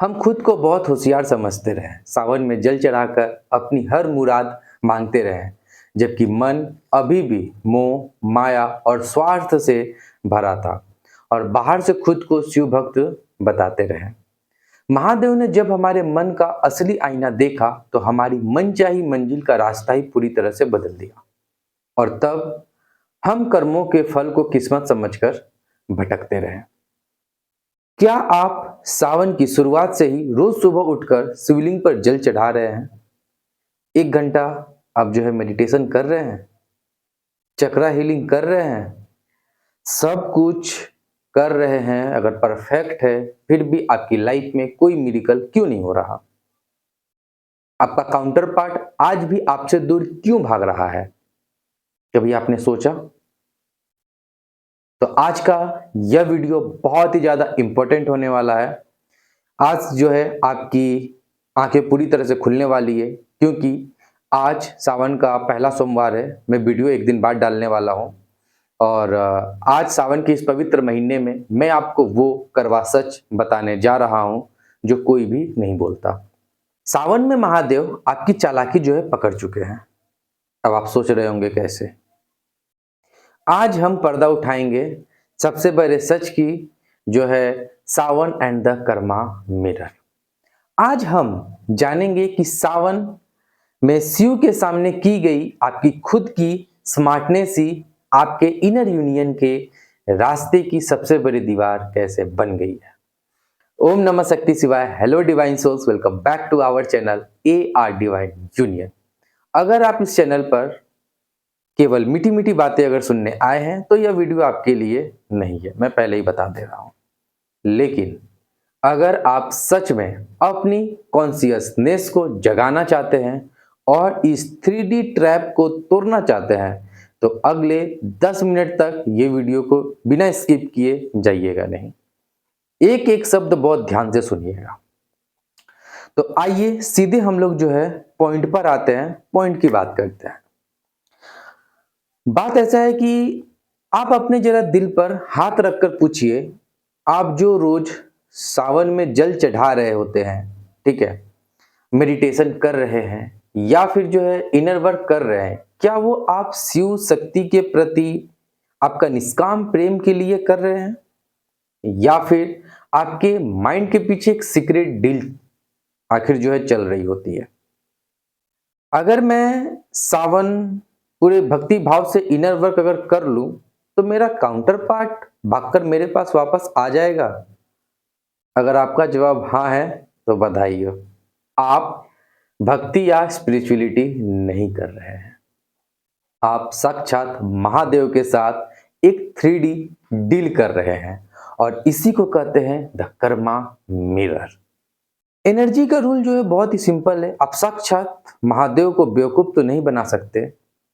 हम खुद को बहुत होशियार समझते रहे, सावन में जल चढ़ाकर अपनी हर मुराद मांगते रहे, जबकि मन अभी भी मोह, माया और स्वार्थ से भरा था और बाहर से खुद को शिव भक्त बताते रहे। महादेव ने जब हमारे मन का असली आईना देखा तो हमारी मनचाही मंजिल का रास्ता ही पूरी तरह से बदल दिया और तब हम कर्मों के फल को किस्मत समझकर भटकते रहे। क्या आप सावन की शुरुआत से ही रोज सुबह उठकर शिवलिंग पर जल चढ़ा रहे हैं? 1 घंटा आप जो है मेडिटेशन कर रहे हैं, चक्रा हीलिंग कर रहे हैं, सब कुछ कर रहे हैं, अगर परफेक्ट है फिर भी आपकी लाइफ में कोई मिरेकल क्यों नहीं हो रहा? आपका काउंटर पार्ट आज भी आपसे दूर क्यों भाग रहा है? कभी आपने सोचा? तो आज का यह वीडियो बहुत ही ज़्यादा इम्पोर्टेंट होने वाला है। आज जो है आपकी आंखें पूरी तरह से खुलने वाली है, क्योंकि आज सावन का पहला सोमवार है। मैं वीडियो एक दिन बाद डालने वाला हूं और आज सावन के इस पवित्र महीने में मैं आपको वो करवा सच बताने जा रहा हूं जो कोई भी नहीं बोलता। सावन में महादेव आपकी चालाकी जो है पकड़ चुके हैं। अब आप सोच रहे होंगे कैसे? आज हम पर्दा उठाएंगे सबसे बड़े सच की, जो है सावन एंड द कर्मा मिरर। आज हम जानेंगे कि सावन में शिव के सामने की गई आपकी खुद की स्मार्टनेस ही आपके इनर यूनियन के रास्ते की सबसे बड़ी दीवार कैसे बन गई है। ओम नमः शक्ति शिवाय। Hello divine souls, welcome back to our channel AR divine union. अगर आप इस चैनल पर केवल मीठी मीठी बातें अगर सुनने आए हैं तो यह वीडियो आपके लिए नहीं है, मैं पहले ही बता दे रहा हूं। लेकिन अगर आप सच में अपनी कॉन्शियसनेस को जगाना चाहते हैं और इस 3D ट्रैप को तोड़ना चाहते हैं तो अगले 10 मिनट तक ये वीडियो को बिना स्किप किए जाइएगा नहीं। एक एक शब्द बहुत ध्यान से सुनिएगा। तो आइए सीधे हम लोग जो है पॉइंट पर आते हैं, पॉइंट की बात करते हैं। बात ऐसा है कि आप अपने जरा दिल पर हाथ रखकर पूछिए, आप जो रोज सावन में जल चढ़ा रहे होते हैं, ठीक है, मेडिटेशन कर रहे हैं या फिर जो है इनर वर्क कर रहे हैं, क्या वो आप शिव शक्ति के प्रति आपका निष्काम प्रेम के लिए कर रहे हैं या फिर आपके माइंड के पीछे एक सीक्रेट डील आखिर जो है चल रही होती है? अगर मैं सावन पूरे भक्ति भाव से इनर वर्क अगर कर लूं तो मेरा काउंटर पार्ट भागकर मेरे पास वापस आ जाएगा? अगर आपका जवाब हाँ है तो बधाई हो, आप भक्ति या स्पिरिचुअलिटी नहीं कर रहे हैं, आप साक्षात महादेव के साथ एक 3D डील कर रहे हैं और इसी को कहते हैं द कर्मा मिरर। एनर्जी का रूल जो है बहुत ही सिंपल है। आप साक्षात महादेव को बेवकूफ तो नहीं बना सकते।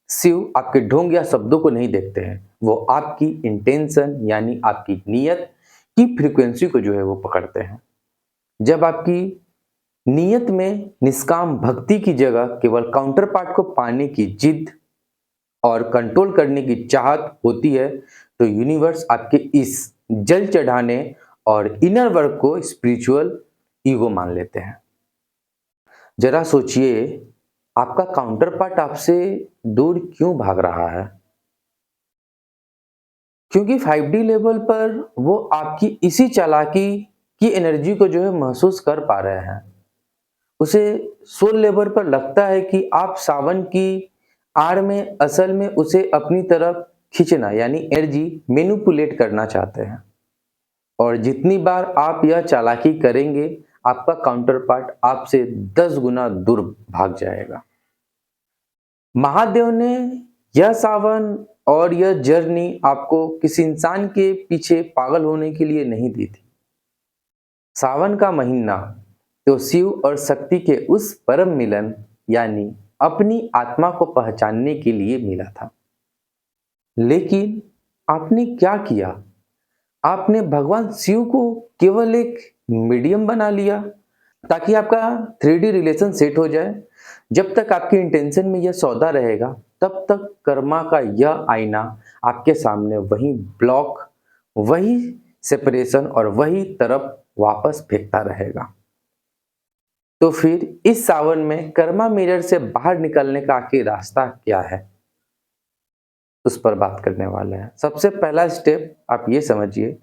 शिव आपके ढोंग या शब्दों को नहीं देखते हैं, वो आपकी इंटेंशन यानी आपकी नीयत की फ्रीक्वेंसी को जो है वो पकड़ते हैं। जब आपकी नीयत में निष्काम भक्ति की जगह केवल काउंटर पार्ट को पाने की जिद और कंट्रोल करने की चाहत होती है तो यूनिवर्स आपके इस जल चढ़ाने और इनर वर्क को स्पिरिचुअल ईगो मान लेते हैं। जरा सोचिए, आपका काउंटर पार्ट आपसे दूर क्यों भाग रहा है? क्योंकि 5D लेवल पर वो आपकी इसी चालाकी की एनर्जी को जो है महसूस कर पा रहे हैं। उसे सोल लेवल पर लगता है कि आप सावन की आड़ में असल में उसे अपनी तरफ खींचना यानी एनर्जी मैनिपुलेट करना चाहते हैं। और जितनी बार आप यह चालाकी करेंगे आपका काउंटर पार्ट आपसे 10 गुना दूर भाग जाएगा। महादेव ने यह सावन और यह जर्नी आपको किसी इंसान के पीछे पागल होने के लिए नहीं दी थी। सावन का महीना तो शिव और शक्ति के उस परम मिलन यानी अपनी आत्मा को पहचानने के लिए मिला था। लेकिन आपने क्या किया? आपने भगवान शिव को केवल एक मीडियम बना लिया ताकि आपका 3D रिलेशन सेट हो जाए। जब तक आपके इंटेंशन में यह सौदा रहेगा तब तक कर्मा का यह आईना आपके सामने वही ब्लॉक, वही सेपरेशन और वही तरफ वापस फेंकता रहेगा। तो फिर इस सावन में कर्मा मिरर से बाहर निकलने का आखिर रास्ता क्या है, उस पर बात करने वाले हैं। सबसे पहला स्टेप आप ये समझिए,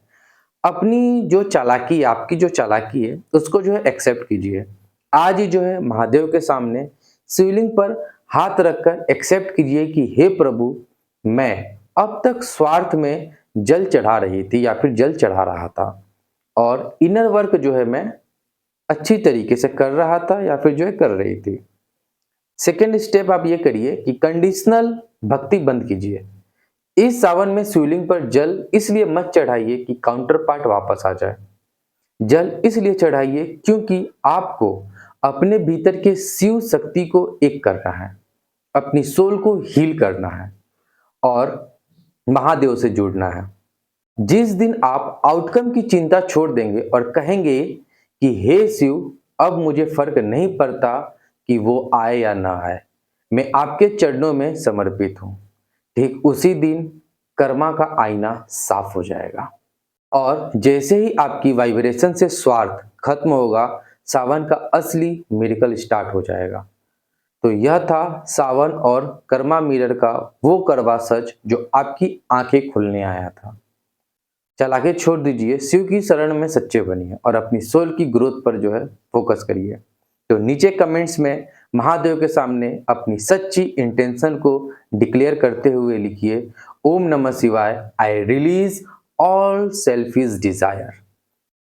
अपनी जो चालाकी, आपकी जो चालाकी है उसको जो है एक्सेप्ट कीजिए। आज ही जो है महादेव के सामने शिवलिंग पर हाथ रखकर एक्सेप्ट कीजिए कि हे प्रभु, मैं अब तक स्वार्थ में जल चढ़ा रही थी या फिर जल चढ़ा रहा था, और इनर वर्क जो है मैं अच्छी तरीके से कर रहा था या फिर जो है कर रही थी। सेकेंड स्टेप आप ये करिए कि कंडीशनल भक्ति बंद कीजिए। इस सावन में शिवलिंग पर जल इसलिए मत चढ़ाइए कि काउंटर पार्ट वापस आ जाए। जल इसलिए चढ़ाइए क्योंकि आपको अपने भीतर के शिव शक्ति को एक करना है, अपनी सोल को हील करना है और महादेव से जुड़ना है। जिस दिन आप आउटकम की चिंता छोड़ देंगे और कहेंगे कि हे शिव, अब मुझे फर्क नहीं पड़ता कि वो आए या ना आए, मैं आपके चरणों में समर्पित हूं, ठीक उसी दिन कर्मा का आईना साफ हो जाएगा। और जैसे ही आपकी वाइब्रेशन से स्वार्थ खत्म होगा, सावन का असली मिरेकल स्टार्ट हो जाएगा। तो यह था सावन और कर्मा मिरर का वो कड़वा सच जो आपकी आंखें खुलने आया था। चालाकी छोड़ दीजिए, शिव की शरण में सच्चे बनिए और अपनी सोल की ग्रोथ पर जो है फोकस करिए। तो नीचे कमेंट्स में महादेव के सामने अपनी सच्ची इंटेंशन को डिक्लेयर करते हुए लिखिए, Om Namah Shivaya, I release all selfish desire.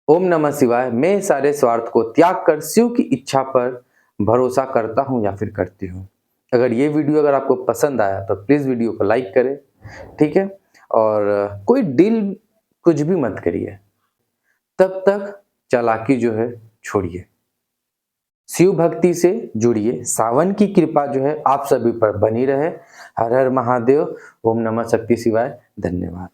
Om Namah Shivaya, मैं सारे स्वार्थ को त्याग कर शिव की इच्छा पर भरोसा करता हूँ या फिर करती हूँ। अगर ये वीडियो अगर आपको पसंद आया तो प्लीज़ वीडियो को लाइक करें, ठीक है? और कोई डील कुछ भी मत करिए, तब तक चालाकी जो है छोड़िए, शिव भक्ति से जुड़िए। सावन की कृपा जो है आप सभी पर बनी रहे। हर हर महादेव, ओम नमः शक्ति शिवाय। धन्यवाद।